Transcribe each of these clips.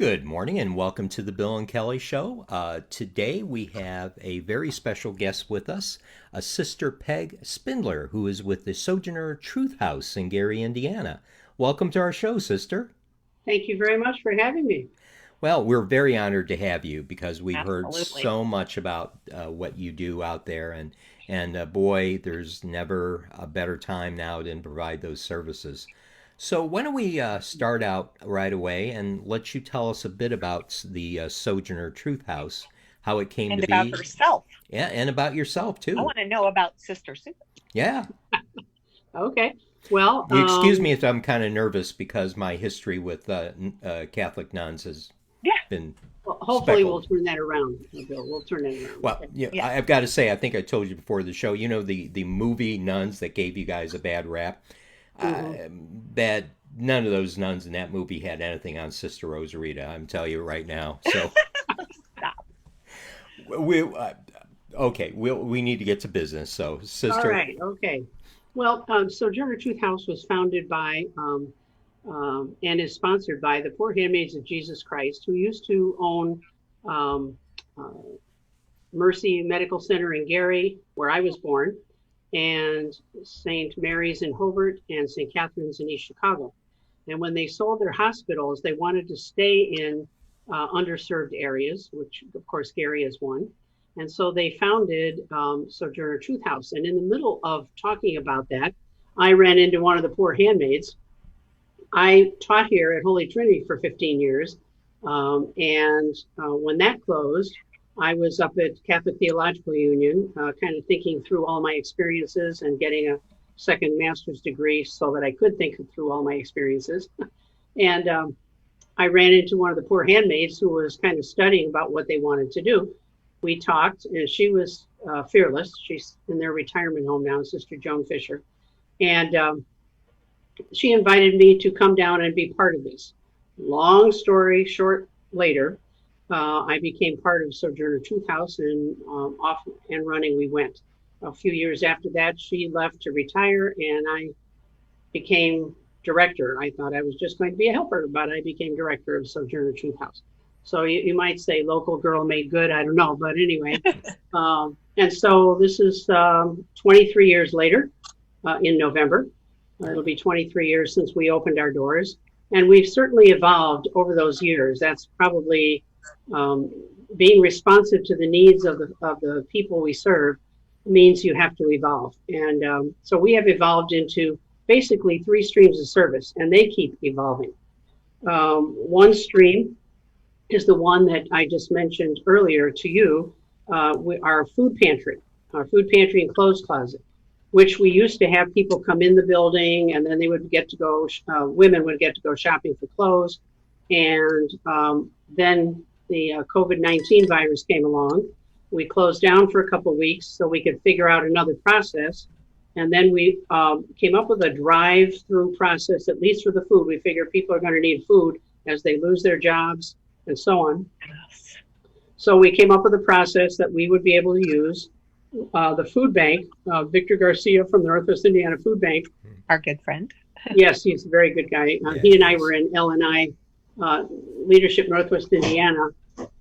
Good morning and welcome to the Bill and Kelly Show. Today we have a very special guest with us, a Sister Peg Spindler, who is with the Sojourner Truth House in Gary, Indiana. Welcome to our show, Sister. Thank you very much for having me. Well, we're very honored to have you because we've heard Absolutely. so much about what you do out there, and boy, there's never a better time now than provide those services. So why don't we start out right away and let you tell us a bit about the Sojourner Truth House, how it came And to about be, herself. yeah, and about yourself I too. want to know about Sister Sue. Yeah. Okay. Well, You excuse me if I'm kind of nervous because my history with Catholic nuns has Yeah, been well, hopefully we'll speckled. turn that around, Bill. We'll turn that around. Well, Okay. yeah, yeah. I've got to say, I think I told you before the show. You know the movie Nuns that gave you guys a bad rap. hmm Uh, that none of those nuns in that movie had anything on Sister Rosarita. I'm telling you right now. So Stop. we okay. We need to get to business. So, All Sister. right. Okay. Well, Sojourner Truth House was founded by and is sponsored by the Poor Handmaids of Jesus Christ, who used to own um, uh, Mercy Medical Center in Gary, where I was born, and St. Mary's in Hobart and St. Catherine's in East Chicago. And when they sold their hospitals, they wanted to stay in underserved areas, which of course Gary is one. And so they founded Sojourner Truth House. And in the middle of talking about that, I ran into one of the poor handmaids. I taught here at Holy Trinity for 15 years. And when that closed, I was up at Catholic Theological Union, kind of thinking through all my experiences and getting a second master's degree so that I could think through all my experiences. And I ran into one of the poor handmaids who was kind of studying about what they wanted to do. We talked, and she was fearless. She's in their retirement home now, Sister Joan Fisher. And she invited me to come down and be part of this. Long story short, later, I became part of Sojourner Truth House, and off and running we went. A few years after that, she left to retire, and I became director. I thought I was just going to be a helper, but I became director of Sojourner Truth House. So you might say local girl made good. I don't know, but anyway. And so this is 23 years later in November. It'll be 23 years since we opened our doors. And we've certainly evolved over those years. That's probably um, being responsive to the needs of the people we serve means you have to evolve. And so we have evolved into basically three streams of service, and they keep evolving. One stream is the one that I just mentioned earlier to you, our food pantry and clothes closet, which we used to have people come in the building and then they would get to go, women would get to go shopping for clothes. And then the COVID-19 virus came along. We closed down for a couple of weeks so we could figure out another process. And then we came up with a drive-through process, at least for the food. We figure people are going to need food as they lose their jobs and so on. Yes. So we came up with a process that we would be able to use. The food bank, Victor Garcia from the Northwest Indiana Food Bank. Our good friend. Yes, he's a very good guy. Yeah. He and I were in L&I Leadership Northwest Indiana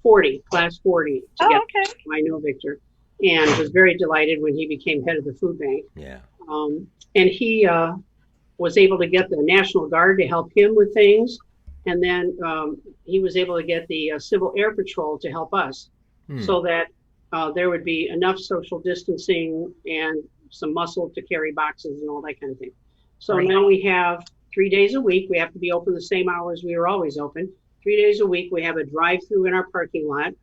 40, class 40 Oh, together. okay. I know Victor, and was very delighted when he became head of the food bank. Yeah. And he was able to get the National Guard to help him with things. And then he was able to get the Civil Air Patrol to help us Hmm. so that there would be enough social distancing and some muscle to carry boxes and all that kind of thing. So Right. now we have 3 days a week. We have to be open the same hours we were always open. 3 days a week, we have a drive-through in our parking lot.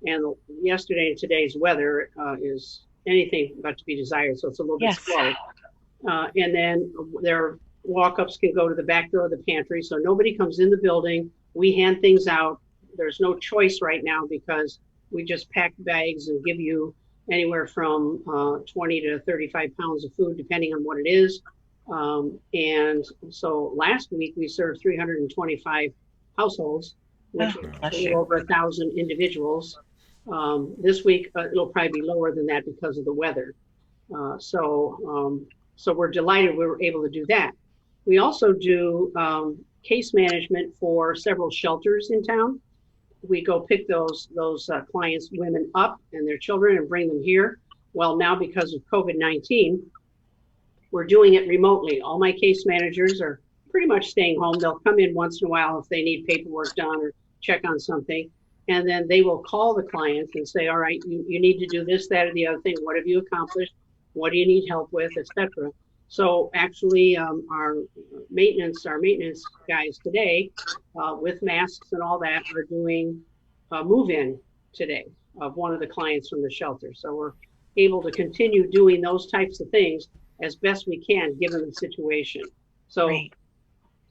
And yesterday and today's weather is anything but to be desired, so it's a little bit Yes. slow. And then their walk-ups can go to the back door of the pantry, so nobody comes in the building. We hand things out. There's no choice right now because we just pack bags and give you anywhere from 20 to 35 pounds of food, depending on what it is. And so last week we served 325 households, which Oh, is a bless little you. over 1,000 individuals. This week it'll probably be lower than that because of the weather. So we're delighted we were able to do that. We also do case management for several shelters in town. We go pick those clients, women up and their children, and bring them here. Well, now because of COVID-19, we're doing it remotely. All my case managers are pretty much staying home. They'll come in once in a while if they need paperwork done or check on something. And then they will call the clients and say, all right, you need to do this, that, or the other thing. What have you accomplished? What do you need help with, etc. So actually, our maintenance guys today, with masks and all that, are doing a move-in today of one of the clients from the shelter. So we're able to continue doing those types of things as best we can, given the situation. So Right.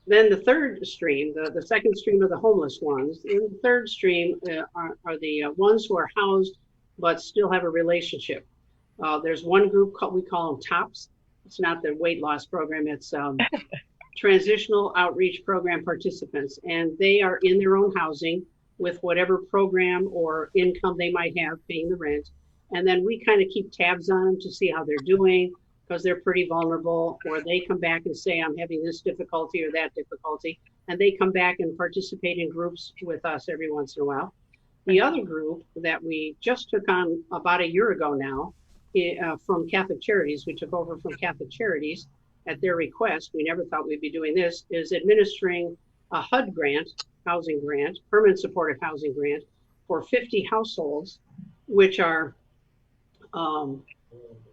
then the third stream, the second stream of the homeless ones, and the third stream are the ones who are housed but still have a relationship. There's one group we call them TOPS. It's not the weight loss program. It's Transitional Outreach Program participants, and they are in their own housing with whatever program or income they might have paying the rent. And then we kind of keep tabs on them to see how they're doing, because they're pretty vulnerable, or they come back and say, I'm having this difficulty or that difficulty. And they come back and participate in groups with us every once in a while. The other group that we just took on about a year ago now, from Catholic Charities, we took over from Catholic Charities at their request. We never thought we'd be doing this, is administering a HUD grant, housing grant, permanent supportive housing grant, for 50 households, which are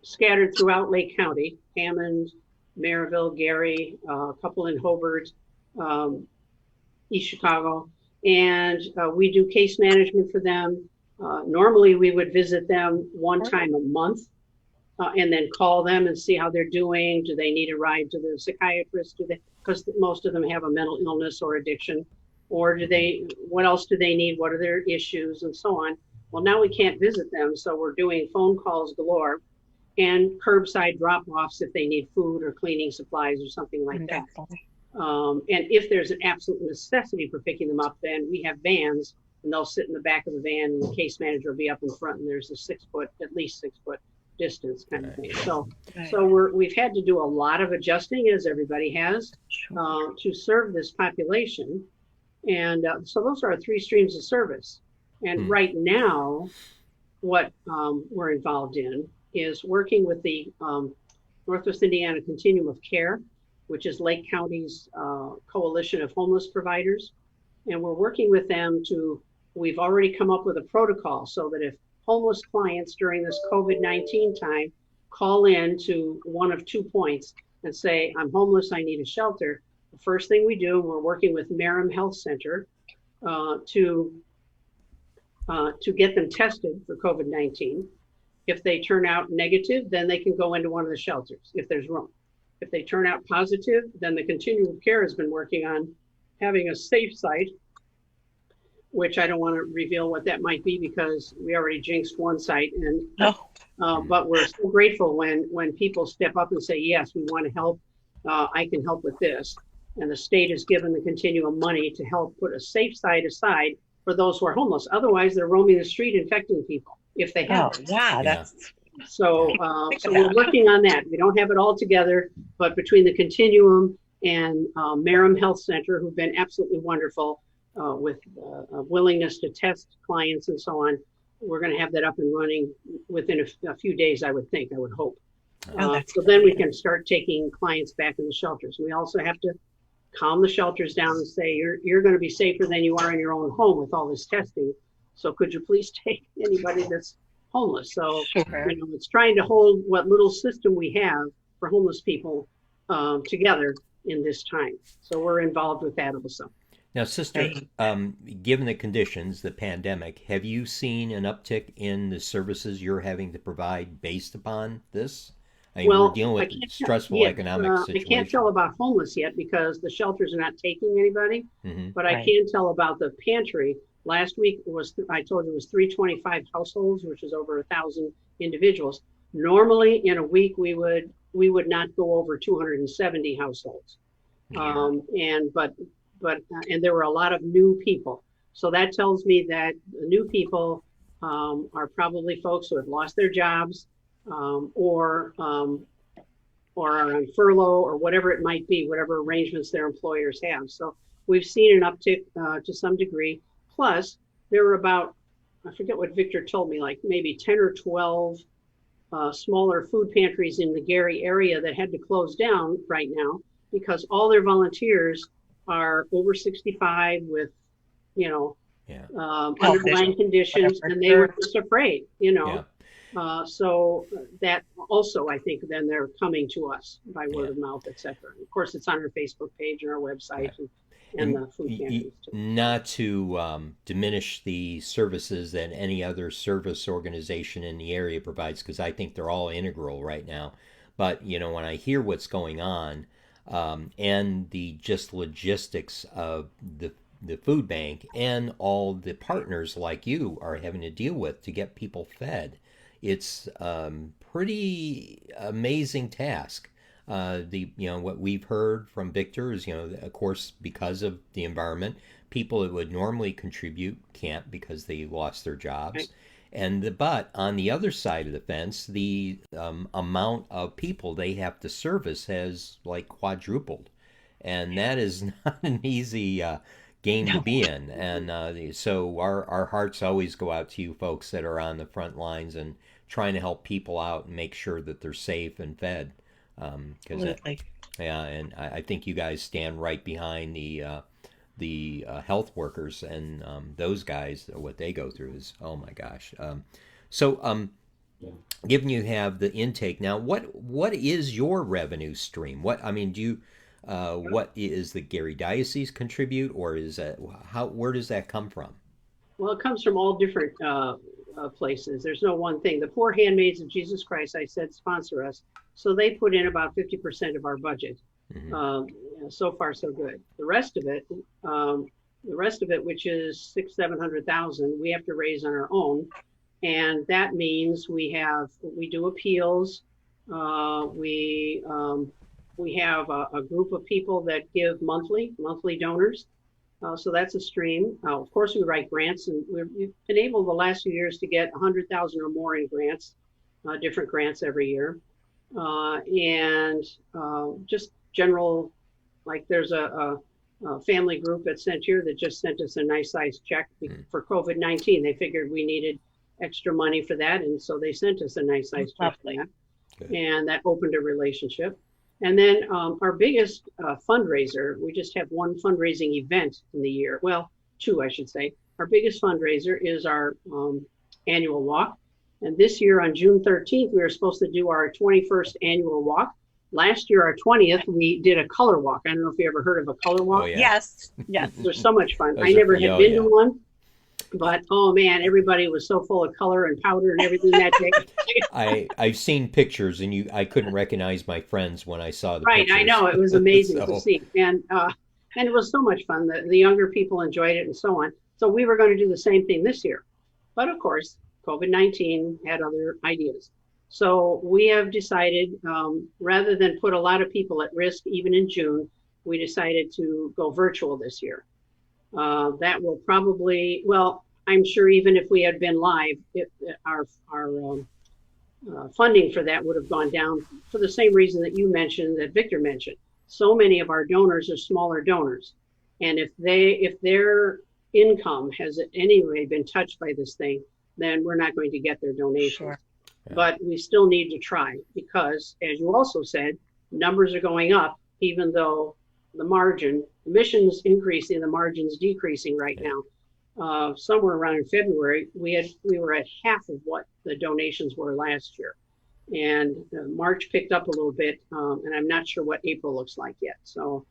scattered throughout Lake County, Hammond, Maryville, Gary, a couple in Hobart, East Chicago. And we do case management for them. Normally we would visit them one time a month, and then call them and see how they're doing. Do they need a ride to the psychiatrist? Because most of them have a mental illness or addiction, or what else do they need? What are their issues, and so on. Well, now we can't visit them, so we're doing phone calls galore and curbside drop-offs if they need food or cleaning supplies or something like that. And if there's an absolute necessity for picking them up, then we have vans, and they'll sit in the back of the van, and the case manager will be up in front, and there's at least 6 foot distance kind of thing. So we've had to do a lot of adjusting, as everybody has, to serve this population. And so those are our 3 streams of service. And right now, what we're involved in is working with the Northwest Indiana Continuum of Care, which is Lake County's coalition of homeless providers. And we're working with them we've already come up with a protocol so that if homeless clients during this COVID-19 time call in to one of 2 points and say, I'm homeless, I need a shelter, the first thing we do, we're working with Merrim Health Center to get them tested for COVID-19. If they turn out negative, then they can go into one of the shelters if there's room. If they turn out positive, then the Continuum of Care has been working on having a safe site, which I don't want to reveal what that might be because we already jinxed one site. But we're so grateful when people step up and say, yes, we want to help. I can help with this. And the state has given the Continuum money to help put a safe site aside for those who are homeless. Otherwise, they're roaming the street infecting people if they have it. So we're working on that. We don't have it all together, but between the Continuum and Merrim Health Center, who've been absolutely wonderful with a willingness to test clients and so on, we're going to have that up and running within a few days, I would hope. So then we can start taking clients back in the shelters. We also have to calm the shelters down and say, you're going to be safer than you are in your own home with all this testing. So could you please take anybody that's homeless? So it's trying to hold what little system we have for homeless people together in this time. So we're involved with that also. Now, Sister, given the conditions, the pandemic, have you seen an uptick in the services you're having to provide based upon this? I mean, we're dealing with a stressful economic situation. I can't tell about homeless yet because the shelters are not taking anybody, but I can tell about the Pantry. Last week I told you it was 325 households, which is over 1,000 individuals. Normally in a week we would not go over 270 households, and there were a lot of new people. So that tells me that the new people are probably folks who have lost their jobs, or or are on furlough or whatever it might be, whatever arrangements their employers have. So we've seen an uptick to some degree. Plus, there were about, I forget what Victor told me, like maybe 10 or 12 smaller food pantries in the Gary area that had to close down right now because all their volunteers are over 65 with, you know, Yeah. underlying conditions, and they were just afraid, you know. Yeah. So that also, I think, then they're coming to us by word Yeah. of mouth, et cetera. Of course, it's on our Facebook page and our website and the food pantries too. Not to diminish the services that any other service organization in the area provides, because I think they're all integral right now. But you know, when I hear what's going on, and the just logistics of the food bank and all the partners like you are having to deal with to get people fed, it's pretty amazing task. The you know what we've heard from Victor is, you know, of course, because of the environment, people that would normally contribute can't because they lost their jobs. Right. But on the other side of the fence, the amount of people they have to service has like quadrupled, and that is not an easy game to No. be in. And so our hearts always go out to you folks that are on the front lines and trying to help people out and make sure that they're safe and fed. Because Absolutely. yeah, and I think you guys stand right behind the health workers and those guys. What they go through is, oh my gosh. So given you have the intake now, what is your revenue stream? What I mean, do you what is the Gary Diocese contribute, or is that how where does that come from? Well, it comes from all different places. There's no one thing. The Poor Handmaids of Jesus Christ, I said, sponsor us. So they put in about 50% of our budget. Mm-hmm. So far, so good. The rest of it, which is 600,000-700,000, we have to raise on our own, and that means we do appeals. We have a group of people that give monthly donors. So that's a stream. Of course, we write grants, and we've been able the last few years to get 100,000 or more in grants, different grants every year, and just general. Like there's a family group at Center that just sent us a nice size check for COVID-19. They figured we needed extra money for that, and so they sent us a nice size check for that, and that opened a relationship. And then our biggest fundraiser, we just have one fundraising event in the year. Well, two, I should say. Our biggest fundraiser is our annual walk. And this year on June 13th, we were supposed to do our 21st annual walk. Last year, our 20th, we did a color walk. I don't know if you ever heard of a color walk. Oh, yeah. Yes. Yes. They're so much fun. Those I never are- had oh, been yeah. to one, but oh man, everybody was so full of color and powder and everything that day. I've seen pictures, and I couldn't recognize my friends when I saw the Right, pictures. I know, it was amazing So- to see, and it was so much fun. The younger people enjoyed it, and so on. So we were going to do the same thing this year, but of course, COVID-19 had other ideas. So we have decided, rather than put a lot of people at risk, even in June, we decided to go virtual this year. That will probably, well, I'm sure even if we had been live, our funding for that would have gone down for the same reason that you mentioned, that Victor mentioned. So many of our donors are smaller donors, and if their income has in any way been touched by this thing, then we're not going to get their donations. Sure. Yeah. But we still need to try because, as you also said, numbers are going up, even though the missions increasing, the margins decreasing right now. Somewhere around in February, we were at half of what the donations were last year, and March picked up a little bit, and I'm not sure what April looks like yet. So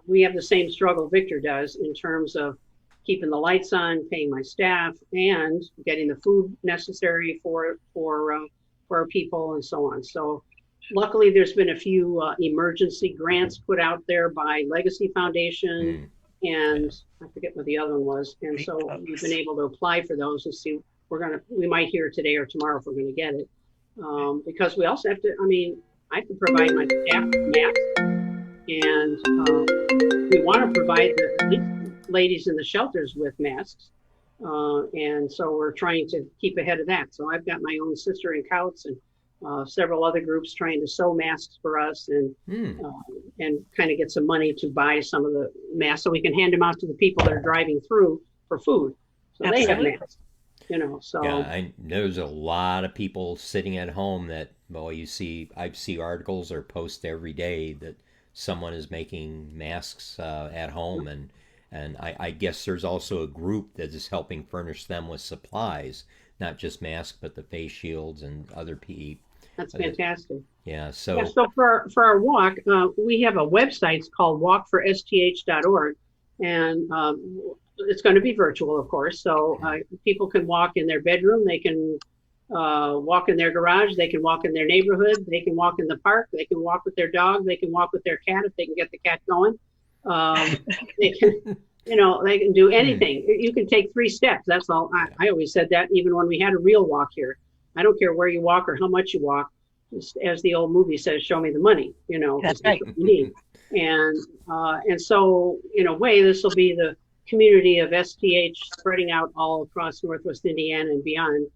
we have the same struggle Victor does in terms of keeping the lights on, paying my staff, and getting the food necessary for our people and so on. So luckily, there's been a few emergency grants put out there by Legacy Foundation, and I forget what the other one was. And so we've been able to apply for those and see. We might hear today or tomorrow if we're going to get it, because we also have to. I have to provide my staff with masks, and we want to provide the ladies in the shelters with masks, and so we're trying to keep ahead of that. So I've got my own sister in Couts, and several other groups trying to sew masks for us Hmm. and kind of get some money to buy some of the masks so we can hand them out to the people that are driving through for food. So they have Absolutely. masks, Yeah, so there's a lot of people sitting at home that, well, I see articles or posts every day that someone is making masks at home, and I guess there's also a group that is helping furnish them with supplies, not just masks, but the face shields and other PE. that's uh, fantastic. Yeah, Yeah, so so for our walk, we have a website. It's called walkforsth.org, and it's going to be virtual, of course. So people can walk in their bedroom, they can walk in their garage, they can walk in their neighborhood, they can walk in the park, they can walk with their dog, they can walk with their cat if they can get the cat going. Um, they can, they can do hmm, anything. You can take 3 steps. That's all. yeah, I always said that even when we had a real walk here. I don't care where you walk or how much you walk. As the old movie says, show me the money, That's because that's right. what we need. And so in a way, this will be the community of STH spreading out all across Northwest Indiana and beyond,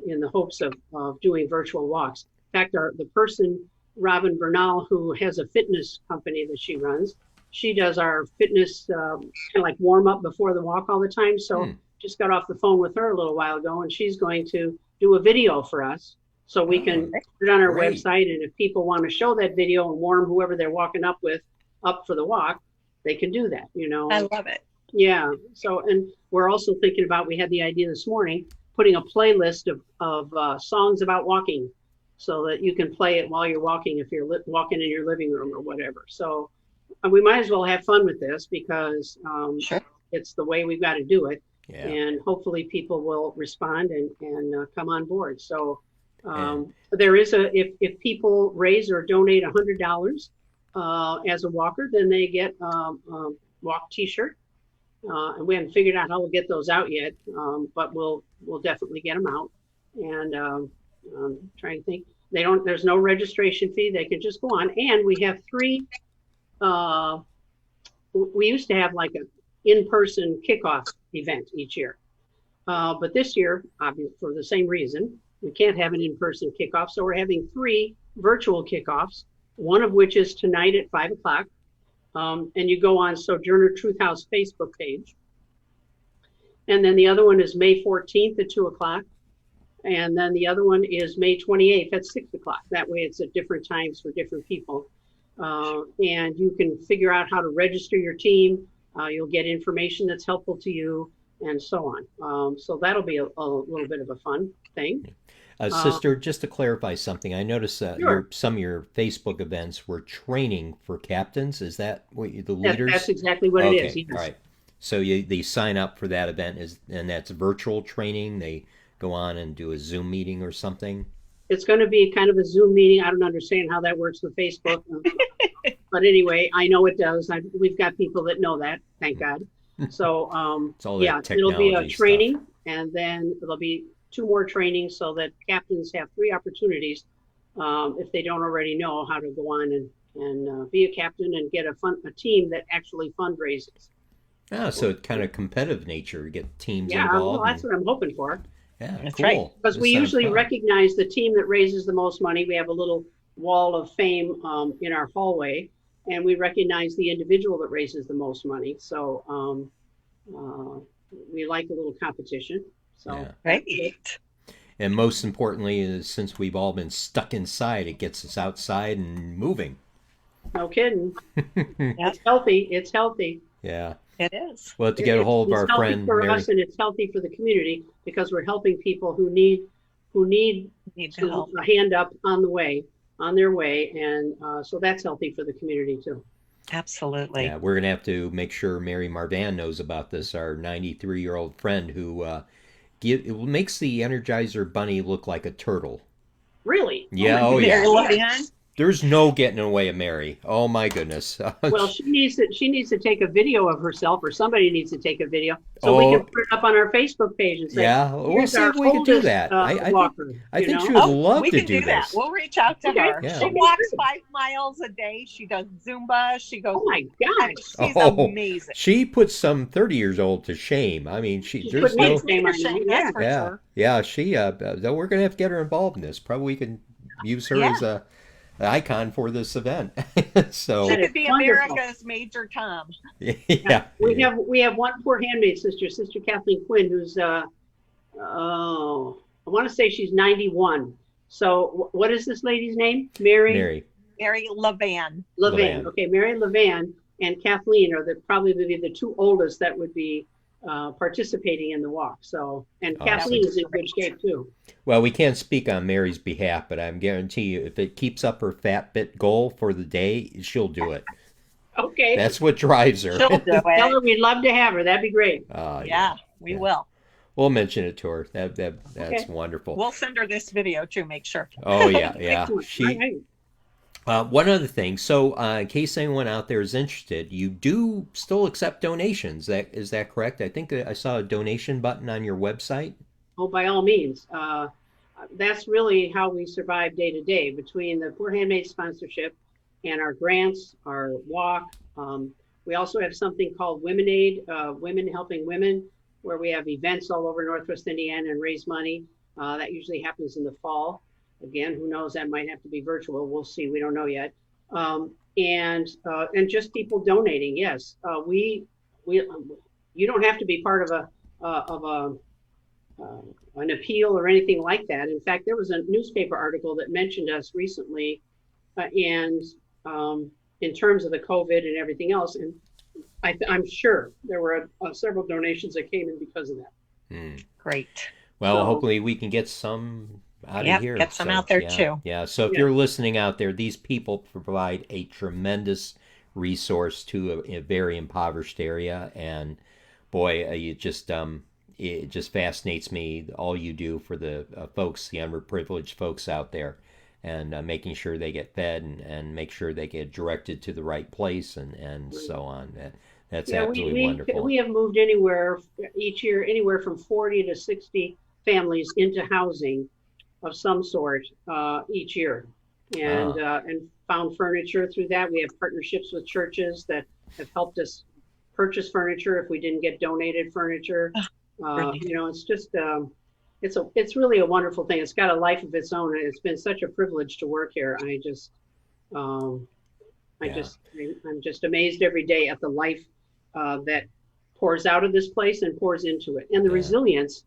in the hopes of doing virtual walks. In fact, the person, Robin Bernal, who has a fitness company that she runs, she does our fitness kind of like warm up before the walk all the time. So hmm. just got off the phone with her a little while ago, and she's going to do a video for us so we Oh, can put it on our great. website. And if people want to show that video and warm whoever they're walking up with up for the walk, they can do that. I love it. Yeah. So, and we're also thinking about, we had the idea this morning, putting a playlist of songs about walking so that you can play it while you're walking if you're walking in your living room or whatever. So we might as well have fun with this because Sure. it's the way we've got to do it. Yeah, And hopefully people will respond and come on board. So and there is if people raise or donate $100 as a walker, then they get walk T-shirt. And we haven't figured out how we'll get those out yet, but we'll definitely get them out. And trying to think, there's no registration fee. They can just go on. And we have three. Uh, we used to have like a in-person kickoff event each year, but this year, obviously for the same reason, we can't have an in-person kickoff. So we're having 3 virtual kickoffs. One of which is tonight at 5 o'clock. And you go on Sojourner Truth House Facebook page. And then the other one is May 14th at 2 o'clock. And then the other one is May 28th at 6 o'clock. That way it's at different times for different people. And you can figure out how to register your team. You'll get information that's helpful to you and so on. So that'll be a little bit of a fun thing. Uh, Sister, just to clarify something, I noticed sure. some of your Facebook events were training for captains. Is that the That's leaders? exactly what it is. Okay, all Yes. right. So they sign up for that event, and that's virtual training. They go on and do a Zoom meeting or something. It's going to be kind of a Zoom meeting. I don't understand how that works with Facebook. But anyway, I know it does. We've got people that know that, thank God. So, It's all yeah, that it'll be a technology stuff. training, and then there'll be 2 more trainings so that captains have 3 opportunities, if they don't already know how to go on and be a captain and get a team that actually fundraises. Ah, so it's kind of competitive nature. Get teams Yeah, well, involved, that's and what I'm hoping for. yeah, That's right. cool. Because This we sounds usually fun. recognize the team that raises the most money. We have a little wall of fame in our hallway, and we recognize the individual that raises the most money. So uh, we like a little competition. So Yeah. that's it. Right. And most importantly, is since we've all been stuck inside, it gets us outside and moving. No kidding. Yep. It's healthy. It's healthy. Yeah. It is. Well, to get a hold of It's our healthy friend for Mary. us, and it's healthy for the community because we're helping people who need Need to to help. a hand up on their way, and so that's healthy for the community too. Yeah, Absolutely. we're gonna have to make sure Mary Marvan knows about this. Our 93-year-old friend who it makes the Energizer Bunny look like a turtle. Really? Oh Yeah. my Oh goodness. Very yeah. loving. There's no getting away of Mary. Oh my goodness. Well, she needs to take a video of herself, or somebody needs to take a video so we can Oh, put it up on our Facebook page and say, yeah. We'll "Here's see our if we can do oldest that. I think walker." I think she would Oh, love we to can do do that. this. We'll reach out to Okay. her. Yeah. She walks 5 miles a day. She does Zumba. She goes. Oh my I mean, gosh, she's Oh, amazing. she puts some 30 years old to shame. I mean, she's there's put me no, to shame. I Leadership, know. that's Yeah. for yeah, sure. yeah. Though we're gonna have to get her involved in this. Probably we can use her Yeah. as a an icon for this event. She That So, is could be wonderful. America's Major Tom. yeah, We have one poor handmaid sister, Sister Kathleen Quinn, who's oh, I want to say she's 91. So what is this lady's name? Mary Mary Mary Levan. Levan. Levan. Okay, Mary Levan and Kathleen are probably the two oldest that would be participating in the walk. So, and Awesome. Kathleen is in good shape too. Well, we can't speak on Mary's behalf, but I guarantee you, if it keeps up her fat bit goal for the day, she'll do it. Okay, That's what drives her. She'll do tell it. her we'd love to have her. That'd be great. Yeah, we Yeah. will. We'll mention it to her. That's Okay. wonderful. We'll send her this video too. Make sure. Oh yeah, yeah. Excellent. She. All right. One other thing. So, in case anyone out there is interested, you do still accept donations. Is that correct? I think I saw a donation button on your website. Oh, by all means. That's really how we survive day to day between the Poor Handmaid sponsorship and our grants, our walk. We also have something called Women Aid, Women Helping Women, where we have events all over Northwest Indiana and raise money. That usually happens in the fall. Again, who knows? That might have to be virtual. We'll see. We don't know yet. And just people donating. Yes, we you don't have to be part of an appeal or anything like that. In fact, there was a newspaper article that mentioned us recently, and in terms of the COVID and everything else, and I'm sure there were several donations that came in because of that. Hmm. Great. Well, So- hopefully we can get some out Yep, of here. get some So, out there yeah, too. Yeah. So if Yeah. you're listening out there, these people provide a tremendous resource to a very impoverished area, and boy, it just fascinates me all you do for the folks, the underprivileged folks out there, and making sure they get fed and make sure they get directed to the right place and so on. That's Yeah, absolutely wonderful. we have moved anywhere each year, anywhere from 40 to 60 families into housing of some sort each year, and found furniture through that. We have partnerships with churches that have helped us purchase furniture if we didn't get donated furniture. Brilliant. It's just it's really a wonderful thing. It's got a life of its own, and it's been such a privilege to work here. I'm just amazed every day at the life that pours out of this place and pours into it, and the Yeah. resilience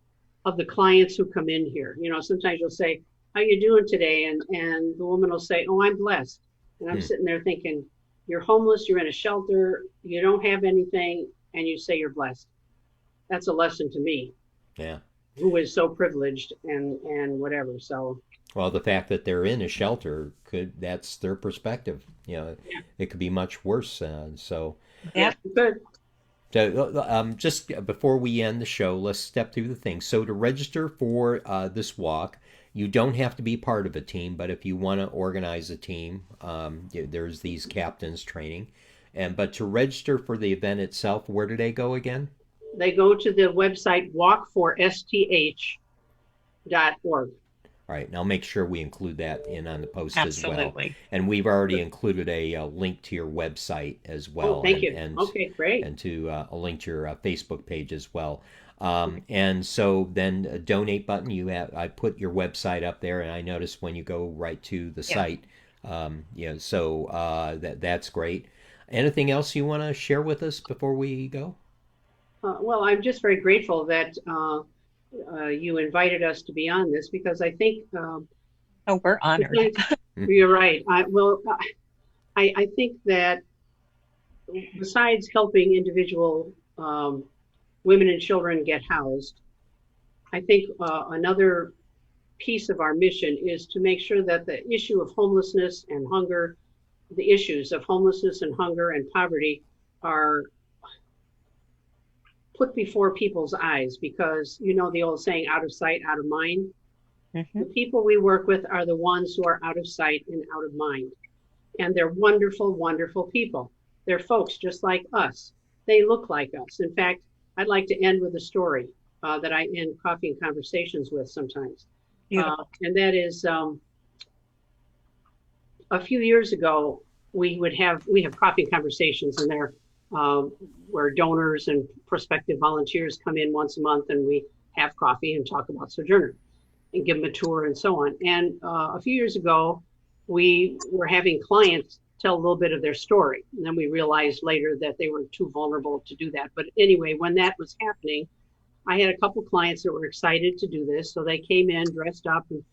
of the clients who come in here. Sometimes you'll say, "How you doing today?" and the woman will say, "Oh, I'm blessed." And I'm sitting there thinking, "You're homeless, you're in a shelter, you don't have anything, and you say you're blessed." That's a lesson to me, Yeah. who is so privileged and whatever. So Well, the fact that they're in a shelter that's their perspective. Yeah. It could be much worse. So, Yep. good. just before we end the show, let's step through the things. So, to register for this walk, you don't have to be part of a team, but if you want to organize a team, there's these captains training. But to register for the event itself, where do they go again? They go to the website walkforsth.org. All right, and I'll make sure we include that in on the post as well. Absolutely. And we've already included a link to your website as well. Oh, thank you. And, Okay, great. and to a link to your Facebook page as well. And so then a donate button, I put your website up there, and I noticed when you go right to the site, that's great. Anything else you want to share with us before we go? Well, I'm just very grateful that you invited us to be on this, because I think Oh, we're honored. you're right. I think that besides helping individual women and children get housed, I think another piece of our mission is to make sure that the issue of homelessness and hunger, the issues of homelessness and hunger and poverty are put before people's eyes, because the old saying, out of sight, out of mind. Mhm. The people we work with are the ones who are out of sight and out of mind. and they're wonderful, wonderful people. They're folks just like us. They look like us. In fact, I'd like to end with a story that I end coffee and conversations with sometimes. And that is a few years ago, we have coffee conversations, and they're where donors and prospective volunteers come in once a month, and we have coffee and talk about Sojourner and give them a tour and so on. And a few years ago, we were having clients tell a little bit of their story, and then we realized later that they were too vulnerable to do that. But anyway, when that was happening, I had a couple clients that were excited to do this, so they came in dressed up, and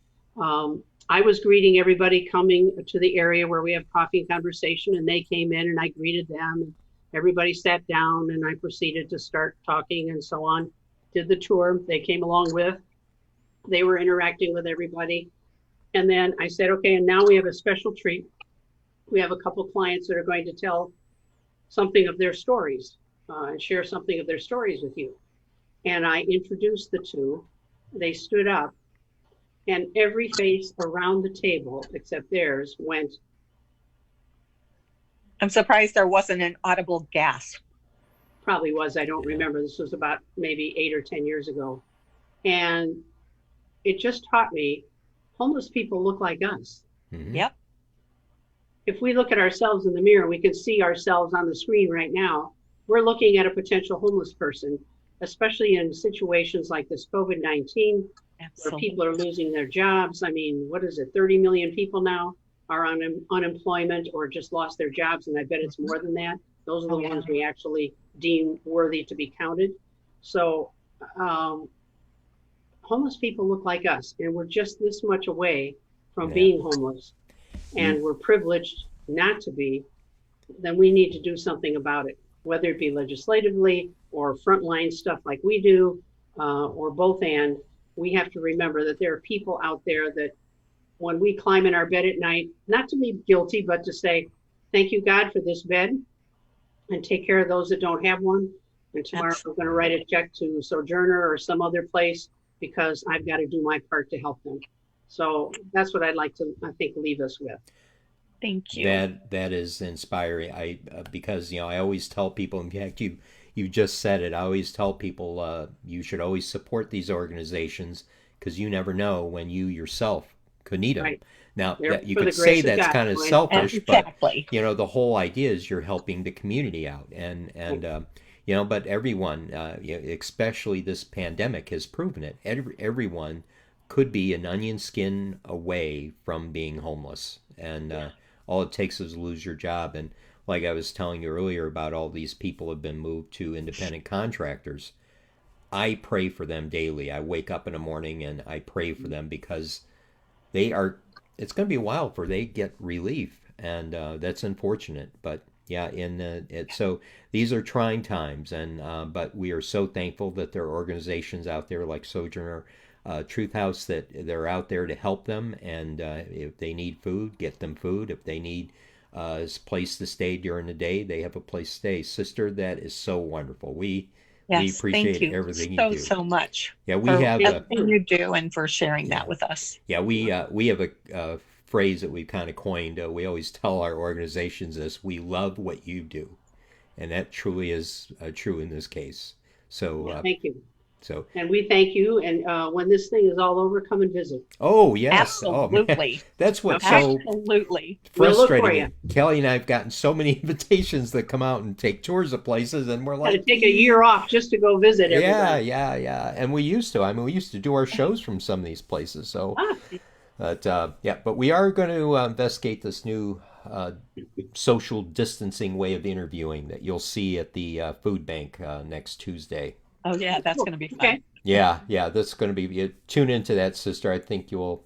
I was greeting everybody coming to the area where we have coffee and conversation, and they came in and I greeted them, and everybody sat down, and I proceeded to start talking and so on. Did the tour, they came along with, they were interacting with everybody. And then I said, okay, and now we have a special treat. We have a couple clients that are going to tell something of their stories and share something of their stories with you. And I introduced the two. They stood up, and every face around the table except theirs went. I'm surprised there wasn't an audible gasp. Probably was, I don't remember. This was about maybe 8 or 10 years ago. And it just taught me homeless people look like us. Mm-hmm. Yep. If we look at ourselves in the mirror, we can see ourselves on the screen right now. We're looking at a potential homeless person, especially in situations like this COVID-19, where people are losing their jobs. I mean, what is it? 30 million people now are on unemployment or just lost their jobs. And I bet it's more than that. Those are the ones we actually deem worthy to be counted. So homeless people look like us, and we're just this much away from being homeless, and we're privileged not to be. Then we need to do something about it, whether it be legislatively or frontline stuff like we do, or both. And we have to remember that there are people out there that when we climb in our bed at night, not to be guilty, but to say, thank you, God, for this bed, and take care of those that don't have one. And tomorrow we're going to write a check to Sojourner or some other place because I've got to do my part to help them. So that's what I'd like to, I think, leave us with. Thank you. That is inspiring. Because I always tell people. In fact, you just said it. I always tell people you should always support these organizations because you never know when you yourself could need them. Right. Now you could say that's kind of selfish, exactly. But the whole idea is you're helping the community out, and but everyone, especially this pandemic, has proven it. Everyone could be an onion skin away from being homeless, and all it takes is lose your job. And like I was telling you earlier about all these people have been moved to independent contractors. I pray for them daily. I wake up in the morning and I pray for them because it's going to be a while before they get relief, and that's unfortunate. But yeah, so these are trying times, and but we are so thankful that there are organizations out there like Sojourner, Truth House, that they're out there to help them, and if they need food, get them food. If they need a place to stay during the day, they have a place to stay. Sister, that is so wonderful. We appreciate everything you do so much. Yeah, we have everything you do, and for sharing that with us. Yeah, we have a phrase that we've kind of coined. We always tell our organizations this: we love what you do, and that truly is true in this case. So thank you. So and we thank you. And when this thing is all over, come and visit. Oh yes, absolutely. That's what's absolutely so frustrating. Kelly and I have gotten so many invitations that come out and take tours of places, and we're like, take a year off just to go visit everybody. Yeah. And we used to. I mean, we used to do our shows from some of these places. So, but we are going to investigate this new social distancing way of interviewing that you'll see at the food bank next Tuesday. Oh yeah, that's going to be fun. Okay. Yeah, that's going to be. Tune into that, sister. I think you'll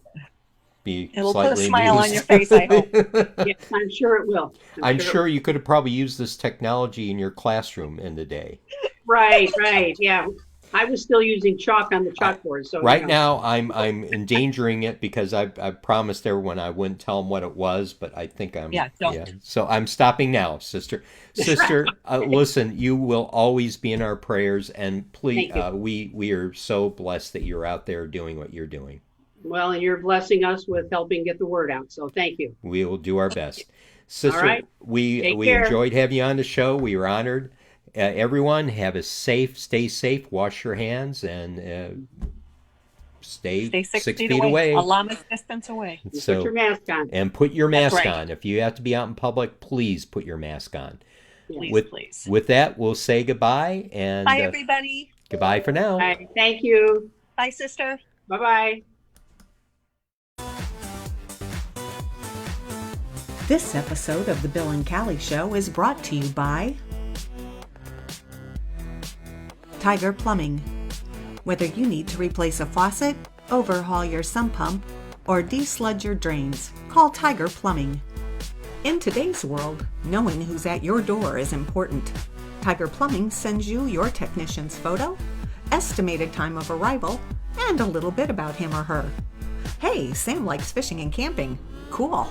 be. It'll slightly put a smile amused. on your face, I hope. Yes, I'm sure it will. I'm sure you could have probably used this technology in your classroom in the day. Right. Yeah. I was still using chalk on the chalkboard. So right now, I'm endangering it because I promised everyone I wouldn't tell them what it was, but I think I'm. Don't. Yeah. So I'm stopping now, sister. Sister, listen, you will always be in our prayers, and please, we are so blessed that you're out there doing what you're doing. Well, and you're blessing us with helping get the word out. So thank you. We will do our best. Sister, right. Take we care. enjoyed having you on the show. We were honored. Everyone, stay safe, wash your hands, and stay Stay 6 feet 6 feet away. A away. llama's distance away. You put So, your mask on. and put your That's mask right. on. If you have to be out in public, please put your mask on. Please, With please. with that, we'll say goodbye and Bye, everybody. goodbye for now. All right. Thank you. Bye, sister. Bye-bye. This episode of The Bill and Callie Show is brought to you by Tiger Plumbing. Whether you need to replace a faucet, overhaul your sump pump, or desludge your drains, call Tiger Plumbing. In today's world, knowing who's at your door is important. Tiger Plumbing sends you your technician's photo, estimated time of arrival, and a little bit about him or her. Hey, Sam likes fishing and camping. Cool.